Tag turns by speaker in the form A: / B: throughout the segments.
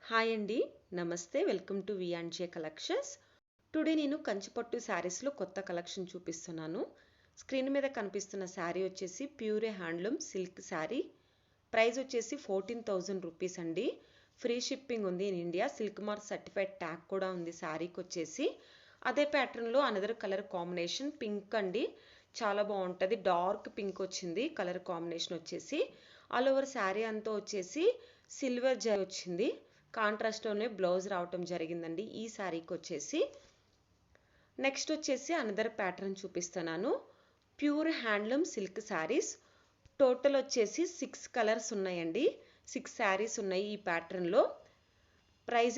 A: Hi అండి, నమస్తే. Welcome to వి&జే కలెక్షన్స్. టుడే నేను కంచిపట్టు శారీస్లో కొత్త కలెక్షన్ చూపిస్తున్నాను. స్క్రీన్ మీద కనిపిస్తున్న శారీ వచ్చేసి pure handloom silk sari. Price వచ్చేసి 14,000 రూపీస్ అండి. ఫ్రీ షిప్పింగ్ ఉంది in India. Silk mark certified tag కూడా ఉంది శారీకి వచ్చేసి. అదే ప్యాటర్న్లో అనదర్ కలర్ కాంబినేషన్ పింక్ అండి, చాలా బాగుంటుంది. డార్క్ పింక్ వచ్చింది కలర్ కాంబినేషన్ వచ్చేసి. ఆల్ ఓవర్ శారీ అంతా వచ్చేసి సిల్వర్ జరీ వచ్చింది. కాంట్రాస్ట్లోనే బ్లౌజ్ రావటం జరిగిందండి ఈ శారీకి వచ్చేసి. నెక్స్ట్ వచ్చేసి అనదర్ ప్యాటర్న్ చూపిస్తున్నాను. Pure handloom silk saris. Total వచ్చేసి 6 కలర్స్ ఉన్నాయండి. 6 శారీస్ ఉన్నాయి ఈ ప్యాటర్న్లో.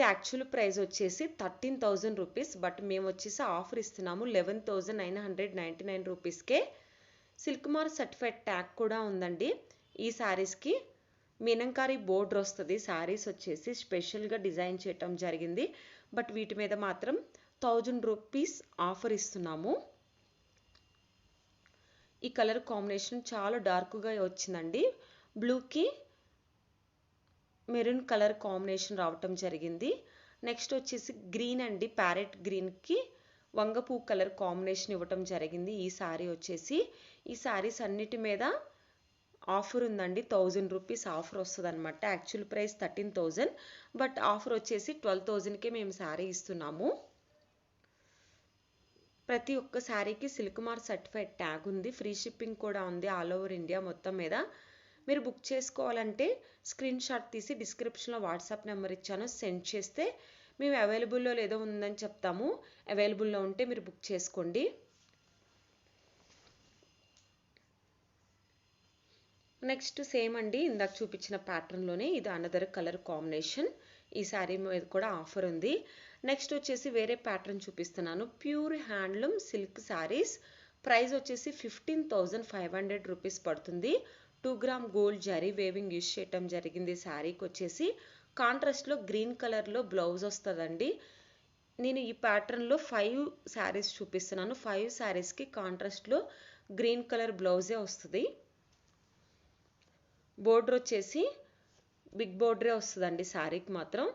A: యాక్చువల్ ప్రైస్ వచ్చేసి 13,000 రూపీస్. బట్ మేము వచ్చేసి ఆఫర్ ఇస్తున్నాము 11,999 రూపీస్కే. సిల్క్ మార్క్ సర్టిఫైడ్ ట్యాగ్ కూడా ఉందండి ఈ శారీస్కి. మీనంకారి బోర్డర్ వస్తుంది. శారీస్ వచ్చేసి స్పెషల్గా డిజైన్ చేయటం జరిగింది. బట్ వీటి మీద మాత్రం 1000 రూపీస్ ఆఫర్ ఇస్తున్నాము. ఈ కలర్ కాంబినేషన్ చాలా డార్క్గా వచ్చిందండి. బ్లూకి మెరూన్ కలర్ కాంబినేషన్ రావటం జరిగింది. నెక్స్ట్ వచ్చేసి గ్రీన్ అండి, ప్యారెట్ గ్రీన్కి వంగపూ కలర్ కాంబినేషన్ ఇవ్వటం జరిగింది ఈ శారీ వచ్చేసి. ఈ శారీస్ అన్నిటి మీద ఆఫర్ ఉందండి. 1000 రూపీస్ ఆఫర్ వస్తుంది అనమాట. యాక్చువల్ ప్రైస్ 13,000, బట్ ఆఫర్ వచ్చేసి 12,000కే మేము శారీ ఇస్తున్నాము. ప్రతి ఒక్క శారీకి సిల్క్ మార్క్ సర్టిఫైడ్ ట్యాగ్ ఉంది. ఫ్రీ షిప్పింగ్ కూడా ఉంది ఆల్ ఓవర్ ఇండియా మొత్తం మీద. మీరు బుక్ చేసుకోవాలంటే స్క్రీన్ షాట్ తీసి డిస్క్రిప్షన్లో వాట్సాప్ నెంబర్ ఇచ్చాను, సెండ్ చేస్తే మేము అవైలబుల్లో లేదో ఉందని చెప్తాము. అవైలబుల్లో ఉంటే మీరు బుక్ చేసుకోండి. నెక్స్ట్ సేమ్ అండి, ఇందాక చూపించిన ప్యాటర్న్లోనే ఇది అనదర్ కలర్ కాంబినేషన్. ఈ శారీ మీద కూడా ఆఫర్ ఉంది. నెక్స్ట్ వచ్చేసి వేరే ప్యాటర్న్ చూపిస్తున్నాను. Pure handloom silk saris. Price వచ్చేసి 15,500 రూపీస్ పడుతుంది. 2 gram gold zari weaving use చేయటం జరిగింది శారీకి వచ్చేసి. కాంట్రాస్ట్లో గ్రీన్ కలర్లో బ్లౌజ్ వస్తుందండి. నేను ఈ ప్యాటర్న్లో 5 శారీస్ చూపిస్తున్నాను. 5 శారీస్కి కాంట్రాస్ట్లో గ్రీన్ కలర్ బ్లౌజే వస్తుంది. బోర్డర్ వచ్చేసి బిగ్ బోర్డరే వస్తుందండి శారీకి మాత్రం.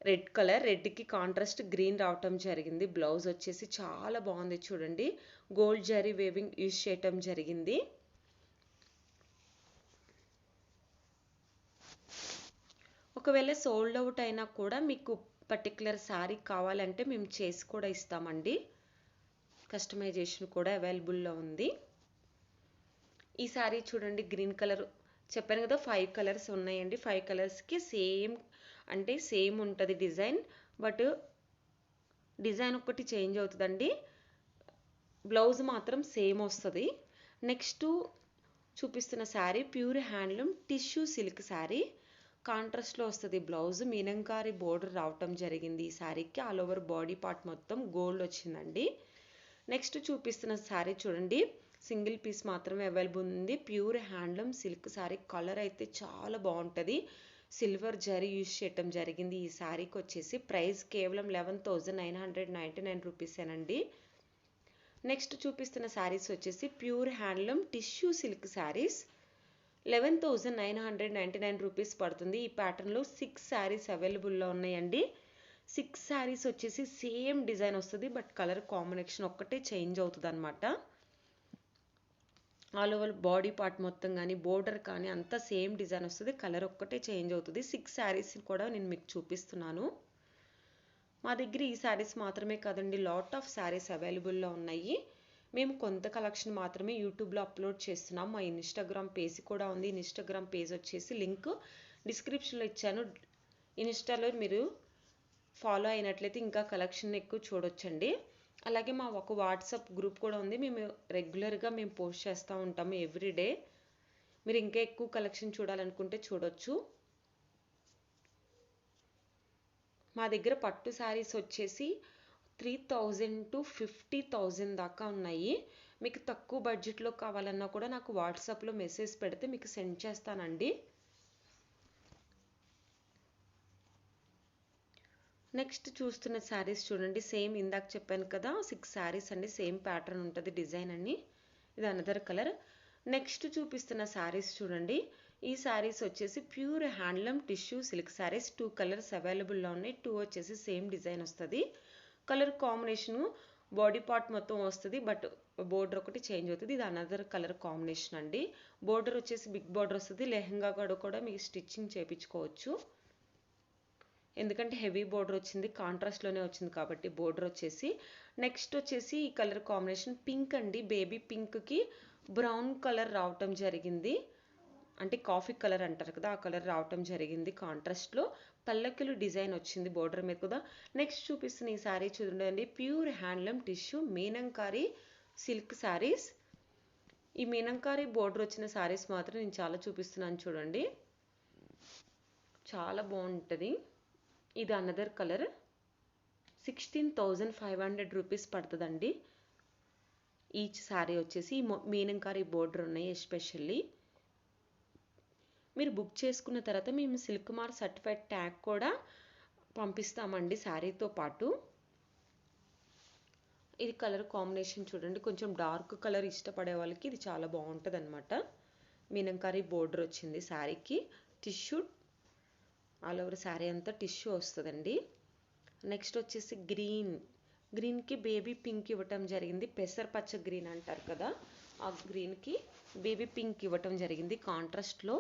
A: రెడ్ కలర్, రెడ్కి కాంట్రాస్ట్ గ్రీన్ రావటం జరిగింది. బ్లౌజ్ వచ్చేసి చాలా బాగుంది చూడండి. గోల్డ్ జరీ వేవింగ్ యూజ్ చేయటం జరిగింది. ఒకవేళ సోల్డ్ అవుట్ అయినా కూడా మీకు పర్టికులర్ శారీ కావాలంటే మేము చేసి కూడా ఇస్తామండి. కస్టమైజేషన్ కూడా అవైలబుల్లో ఉంది. ఈ శారీ చూడండి, గ్రీన్ కలర్ చెప్పాను కదా 5 కలర్స్ ఉన్నాయండి. 5 కలర్స్కి సేమ్ ఉంటుంది డిజైన్. బట్ డిజైన్ ఒకటి చేంజ్ అవుతుందండి, బ్లౌజ్ మాత్రం సేమ్ వస్తుంది. నెక్స్ట్ చూపిస్తున్న sari pure handloom tissue silk sari. కాంట్రాస్ట్లో వస్తుంది బ్లౌజ్. మీనంకారి బోర్డర్ రావటం జరిగింది ఈ శారీకి. ఆల్ ఓవర్ బాడీ పార్ట్ మొత్తం గోల్డ్ వచ్చిందండి. నెక్స్ట్ చూపిస్తున్న శారీ చూడండి, సింగిల్ పీస్ మాత్రమే అవైలబుల్ ఉంది. Pure handloom silk sari. Colour అయితే చాలా బాగుంటుంది. సిల్వర్ జరీ యూజ్ చేయటం జరిగింది ఈ శారీకి వచ్చేసి. ప్రైస్ కేవలం 11,999 రూపీసేనండి. నెక్స్ట్ చూపిస్తున్న శారీస్ వచ్చేసి pure handloom tissue silk saris. 11,999 rupees పడుతుంది. ఈ ప్యాటర్న్లో 6 శారీస్ అవైలబుల్లో ఉన్నాయండి. 6 శారీస్ వచ్చేసి సేమ్ డిజైన్ వస్తుంది, బట్ కలర్ కాంబినేషన్ ఒక్కటే చేంజ్ అవుతుంది అనమాట. ఆల్ ఓవర్ బాడీ పార్ట్ మొత్తం కానీ బోర్డర్ కానీ అంతా సేమ్ డిజైన్ వస్తుంది, కలర్ ఒక్కటే చేంజ్ అవుతుంది. 6 శారీస్ కూడా నేను మీకు చూపిస్తున్నాను. మా దగ్గర ఈ శారీస్ మాత్రమే కాదండి, లాట్ ఆఫ్ శారీస్ అవైలబుల్లో ఉన్నాయి. మేము కొంత కలెక్షన్ మాత్రమే యూట్యూబ్లో అప్లోడ్ చేస్తున్నాం. మా ఇన్స్టాగ్రామ్ పేజ్ కూడా ఉంది. ఇన్స్టాగ్రామ్ పేజ్ వచ్చేసి లింక్ డిస్క్రిప్షన్లో ఇచ్చాను. ఇన్స్టాలో మీరు ఫాలో అయినట్లయితే ఇంకా కలెక్షన్ ఎక్కువ చూడొచ్చండి. అలాగే మా ఒక వాట్సాప్ గ్రూప్ కూడా ఉంది. మేము రెగ్యులర్గా పోస్ట్ చేస్తూ ఉంటాము ఎవ్రీడే. మీరు ఇంకా ఎక్కువ కలెక్షన్ చూడాలనుకుంటే చూడొచ్చు. మా దగ్గర పట్టు శారీస్ వచ్చేసి 3,000 to 50,000 దాకా ఉన్నాయి. మీకు తక్కువ బడ్జెట్లో కావాలన్నా కూడా నాకు వాట్సాప్లో మెసేజ్ పెడితే మీకు సెండ్ చేస్తానండి. నెక్స్ట్ చూస్తున్న శారీస్ చూడండి, సేమ్ ఇందాక చెప్పాను కదా 6 శారీస్ అండి. సేమ్ ప్యాటర్న్ ఉంటుంది డిజైన్ అన్ని. ఇది అనదర్ కలర్. నెక్స్ట్ చూపిస్తున్న శారీస్ చూడండి, ఈ శారీస్ వచ్చేసి pure handloom tissue silk saris. 2 colours అవైలబుల్లో ఉన్నాయి. 2 వచ్చేసి సేమ్ డిజైన్ వస్తుంది. కలర్ కాంబినేషను బాడీ పార్ట్ మొత్తం వస్తుంది, బట్ బోర్డర్ ఒకటి చేంజ్ అవుతుంది. ఇది అనదర్ కలర్ కాంబినేషన్ అండి. బోర్డర్ వచ్చేసి బిగ్ బోర్డర్ వస్తుంది. లెహంగా కూడా మీకు స్టిచ్చింగ్ చేయించుకోవచ్చు. ఎందుకంటే హెవీ బోర్డర్ వచ్చింది, కాంట్రాస్ట్లోనే వచ్చింది కాబట్టి బోర్డర్ వచ్చేసి. నెక్స్ట్ వచ్చేసి ఈ కలర్ కాంబినేషన్ పింక్ అండి. బేబీ పింక్కి బ్రౌన్ కలర్ రావటం జరిగింది. అంటే కాఫీ కలర్ అంటారు కదా, ఆ కలర్ రావటం జరిగింది కాంట్రాస్ట్లో. పల్లకిలు డిజైన్ వచ్చింది బోర్డర్ మీద కూడా. నెక్స్ట్ చూపిస్తున్న ఈ శారీ చూడండి, pure handloom tissue meenakari silk saris. ఈ మీనంకారి బోర్డర్ వచ్చిన శారీస్ మాత్రం నేను చాలా చూపిస్తున్నాను చూడండి, చాలా బాగుంటుంది. ఇది అనదర్ కలర్. 16,500 రూపీస్ పడుతుందండి ఈచ్ శారీ వచ్చేసి. మీనంకారి బోర్డర్ ఉన్నాయి ఎస్పెషల్లీ. మీరు బుక్ చేసుకున్న తర్వాత మేము సిల్క్ మార్క్ సర్టిఫైడ్ ట్యాగ్ కూడా పంపిస్తామండి శారీతో పాటు. ఇది కలర్ కాంబినేషన్ చూడండి, కొంచెం డార్క్ కలర్ ఇష్టపడే వాళ్ళకి ఇది చాలా బాగుంటుంది అనమాట. మీనంకారి బోర్డర్ వచ్చింది శారీకి. టిష్యూ ఆల్ ఓవర్ శారీ అంతా టిష్యూ వస్తుందండి. నెక్స్ట్ వచ్చేసి గ్రీన్కి బేబీ పింక్ ఇవ్వటం జరిగింది. పెసరపచ్చ గ్రీన్ అంటారు కదా, ఆ గ్రీన్కి బేబీ పింక్ ఇవ్వటం జరిగింది. కాంట్రాస్ట్లో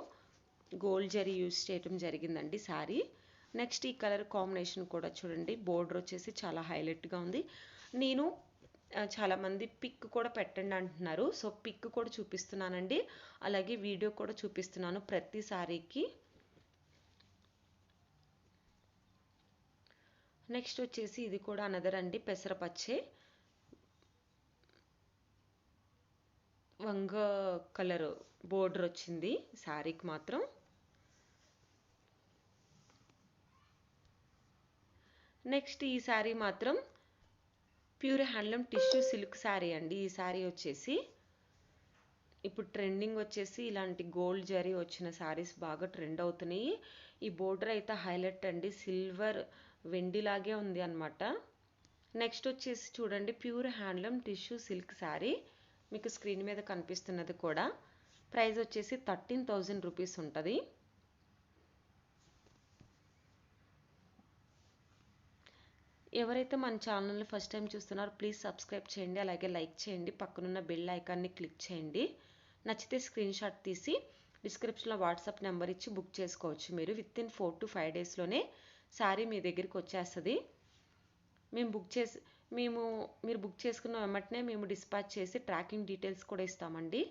A: గోల్డ్ జరీ యూజ్ చేయటం జరిగిందండి శారీ. నెక్స్ట్ ఈ కలర్ కాంబినేషన్ కూడా చూడండి, బోర్డర్ వచ్చేసి చాలా హైలైట్గా ఉంది. నేను చాలామంది పిక్ కూడా పెట్టండి అంటున్నారు, సో పిక్ కూడా చూపిస్తున్నానండి, అలాగే వీడియో కూడా చూపిస్తున్నాను ప్రతి శారీకి. నెక్స్ట్ వచ్చేసి ఇది కూడా అనదర్ అండి, పెసరపచ్చే వంగ కలర్ బోర్డర్ వచ్చింది శారీకి మాత్రం. నెక్స్ట్ ఈ శారీ మాత్రం pure handloom tissue silk sari అండి. ఈ శారీ వచ్చేసి ఇప్పుడు ట్రెండింగ్ వచ్చేసి ఇలాంటి గోల్డ్ జరీ వచ్చిన శారీస్ బాగా ట్రెండ్ అవుతున్నాయి. ఈ బోర్డర్ అయితే హైలైట్ అండి, సిల్వర్ వెండిలాగే ఉంది అనమాట. నెక్స్ట్ వచ్చేసి చూడండి, pure handloom tissue silk sari. మీకు స్క్రీన్ మీద కనిపిస్తున్నది కూడా. ప్రైస్ వచ్చేసి 13,000 రూపీస్ ఉంటుంది. ఎవరైతే మన ఛానల్ని ఫస్ట్ టైం చూస్తున్నారో ప్లీజ్ సబ్స్క్రైబ్ చేయండి, అలాగే లైక్ చేయండి, పక్కనున్న బెల్ ఐకాన్ని క్లిక్ చేయండి. నచ్చితే స్క్రీన్ షాట్ తీసి డిస్క్రిప్షన్లో వాట్సాప్ నెంబర్ ఇచ్చి బుక్ చేసుకోవచ్చు. మీరు విత్ ఇన్ 4 to 5 డేస్లోనే శారీ మీ దగ్గరికి వచ్చేస్తుంది. మీరు బుక్ చేసుకున్న వెంటనే మేము డిస్పాచ్ చేసి ట్రాకింగ్ డీటెయిల్స్ కూడా ఇస్తామండి.